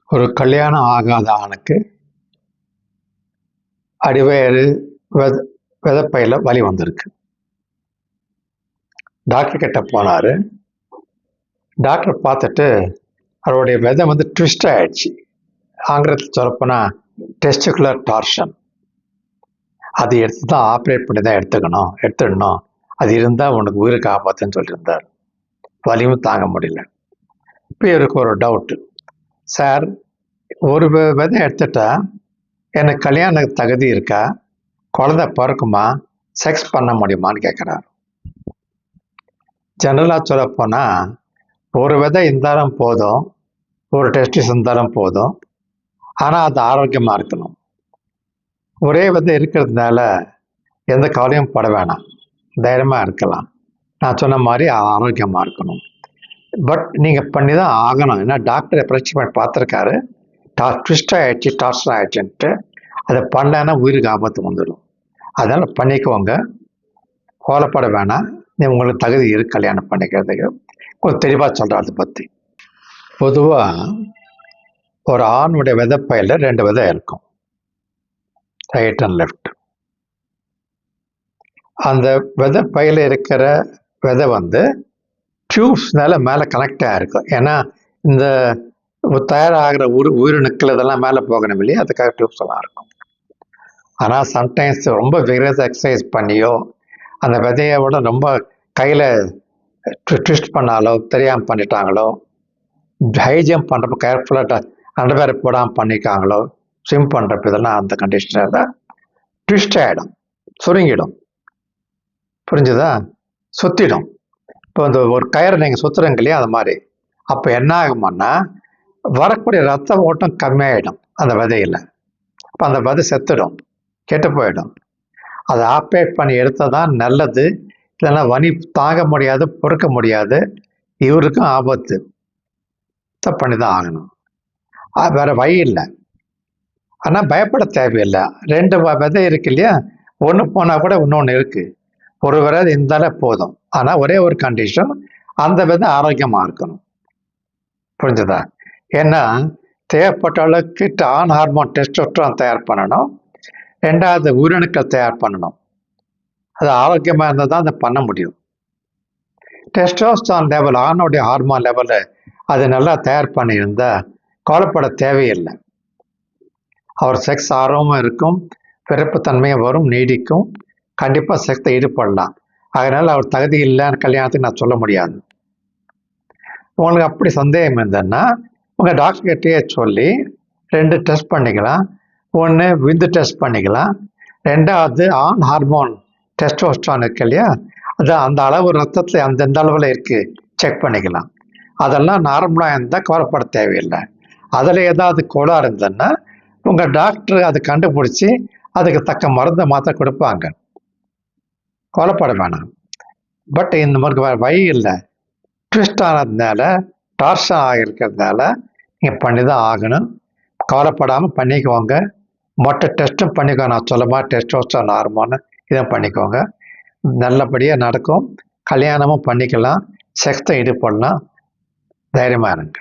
ஒரு கல்யாணம் ஆகாத ஆணுக்கு அடிவயிறு விதப்பையில் வலி வந்திருக்கு. டாக்டர் கிட்ட போனார். டாக்டர் பார்த்துட்டு அவருடைய விதை ட்விஸ்ட் ஆயிடுச்சு. ஆங்கிலத்தில் சொல்லப்போனால் டெஸ்டிகுலர் டார்ஷன். அது எடுத்து தான் ஆப்ரேட் பண்ணி தான் எடுத்துடணும். அது இருந்தால் உனக்கு உயிருக்கு ஆபத்துன்னு சொல்லியிருந்தார். வலியும் தாங்க முடியல. இப்போ இவருக்கு ஒரு டவுட்டு, சார் ஒரு விதை எடுத்துட்டா எனக்கு கல்யாண தகுதி இருக்கா, குழந்தை பிறக்குமா, செக்ஸ் பண்ண முடியுமான்னு கேட்குறாரு. ஜெனரலாக சொல்லப்போனால் ஒரு விதை இருந்தாலும் போதும், ஒரு டெஸ்டிஸ் இருந்தாலும் போதும், ஆனால் அது ஆரோக்கியமாக இருக்கணும். ஒரே விதை இருக்கிறதுனால எந்த கவலையும் பட வேணாம், தைரியமாக இருக்கலாம். நான் சொன்ன மாதிரி ஆரோக்கியமாக இருக்கணும். பட் நீங்கள் பண்ணி தான் ஆகணும். ஏன்னா டாக்டரை பரீட்சை பண்ணி பார்த்துருக்காரு. ட்விஸ்ட் ஆகிடுச்சு, டார்ச்சர் ஆகிடுச்சுன்ட்டு. அதை பண்ணலன்னா உயிருக்கு ஆபத்து வந்துடும். அதனால் பண்ணிக்கோங்க, கோலப்பட வேணாம். உங்களுக்கு தகுதி இருக்கு கல்யாணம் பண்ணிக்கிறதுக்கு. கொஞ்சம் தெளிவாக சொல்கிறேன் அதை பற்றி. பொதுவாக ஒரு ஆணுடைய விதைப்பையில் 2 விதை இருக்கும், ரைட் அண்ட் லெஃப்ட். அந்த விதைப்பையில் இருக்கிற விதை டியூப்ஸ்னால மேலே கனெக்ட் ஆகிருக்கும். ஏன்னா இந்த தயாராகிற உயிரணுக்கள் இதெல்லாம் மேலே போகணும் இல்லையா, அதுக்காக டியூப்ஸ் எல்லாம் இருக்கும். ஆனால் சம்டைம்ஸ் ரொம்ப விகரஸ் எக்ஸசைஸ் பண்ணியோ அந்த விதையை விட ரொம்ப கையில் ட்விஸ்ட் பண்ணாலோ, தெரியாமல் பண்ணிட்டாங்களோ, ஹை ஜம்ப் பண்ணுறப்ப கேர்ஃபுல்லாக அண்டர்வேர் போடாமல் பண்ணிக்காங்களோ, ஸ்விம் பண்ணுறப்ப இதெல்லாம் அந்த கண்டிஷனில் தான் ட்விஸ்ட் ஆகிடும், சுருங்கிடும். புரிஞ்சுதா? சுற்றிடும். இப்போ இந்த ஒரு கயிறை நீங்கள் சுற்றுறீங்க இல்லையா, அது மாதிரி. அப்போ என்ன ஆகுமான்னா வரக்கூடிய ரத்த ஓட்டம் கம்மியாயிடும் அந்த விதையில். அப்போ அந்த விதை செத்துடும், கெட்டு போயிடும். அதை ஆப்ரேட் பண்ணி எடுத்தால் தான் நல்லது. இல்லைன்னா வலி தாங்க முடியாது, பொறுக்க முடியாது, இவருக்கும் ஆபத்து. பண்ணி தான் ஆகணும், வேற வழி இல்லை. ஆனால் பயப்பட தேவையில்லை. 2 விதை இருக்கு இல்லையா, ஒன்று போனால் கூட இன்னொன்று இருக்கு. ஒரு விதை இருந்தாலே போதும். ஆனால் ஒரே ஒரு கண்டிஷன், அந்த விதை ஆரோக்கியமாக இருக்கணும். புரிஞ்சுதா? ஏன்னா தேவைப்பட்ட அளவுக்கு ஆண் ஹார்மோன் டெஸ்டோஸ்டெரான் தயார் பண்ணணும், 2வது உயிரணுக்கள் தயார் பண்ணணும். அது ஆரோக்கியமாக இருந்தால் தான் அதை பண்ண முடியும். டெஸ்டோஸ்டெரான் லெவல், ஆணுடைய ஹார்மோன் லெவலு அது நல்லா தயார் பண்ணியிருந்தால் கவலைப்பட தேவையில்லை. அவர் செக்ஸ் ஆர்வமும் இருக்கும், பிறப்புத்தன்மையும் வரும், நீடிக்கும். கண்டிப்பாக செக்ஸை ஈடுபடலாம். அதனால் அவர் தகுதி இல்லைன்னு கல்யாணத்துக்கு நான் சொல்ல முடியாது. உங்களுக்கு அப்படி சந்தேகம் இருந்ததுன்னா உங்கள் டாக்டர்கிட்டயே சொல்லி 2 டெஸ்ட் பண்ணிக்கலாம். ஒன்று விந்து டெஸ்ட் பண்ணிக்கலாம், 2வது ஆண் ஹார்மோன் டெஸ்டோஸ்டெரான் இருக்கு இல்லையா, அது அந்த அளவு ரத்தத்தில் எந்த அளவில் இருக்குது செக் பண்ணிக்கலாம். அதெல்லாம் நார்மலாக இருந்தால் கவலைப்பட தேவையில்லை. அதில் ஏதாவது கோளாறு இருந்ததுன்னா உங்கள் டாக்டர் அதை கண்டுபிடிச்சி அதுக்கு தக்க மருந்தை மாற்ற கொடுப்பாங்க, கவலைப்பட வேணாம். பட் இந்த மாதிரி வேறு வழி இல்லை. ட்விஸ்ட் ஆனதுனால, டார்ஷன் ஆகிருக்கிறதுனால நீங்கள் பண்ணி தான் ஆகணும். கவலைப்படாமல் பண்ணிக்கோங்க. மொட்டை டெஸ்ட்டும் பண்ணிக்கோங்க. நான் சொல்ல மாதிரி டெஸ்டோஸ்டெரான் ஹார்மோன் இதை பண்ணிக்கோங்க, நல்லபடியாக நடக்கும். கல்யாணமும் பண்ணிக்கலாம், செக்ஸை ஈடுபடலாம். தைரியமாக இருங்க.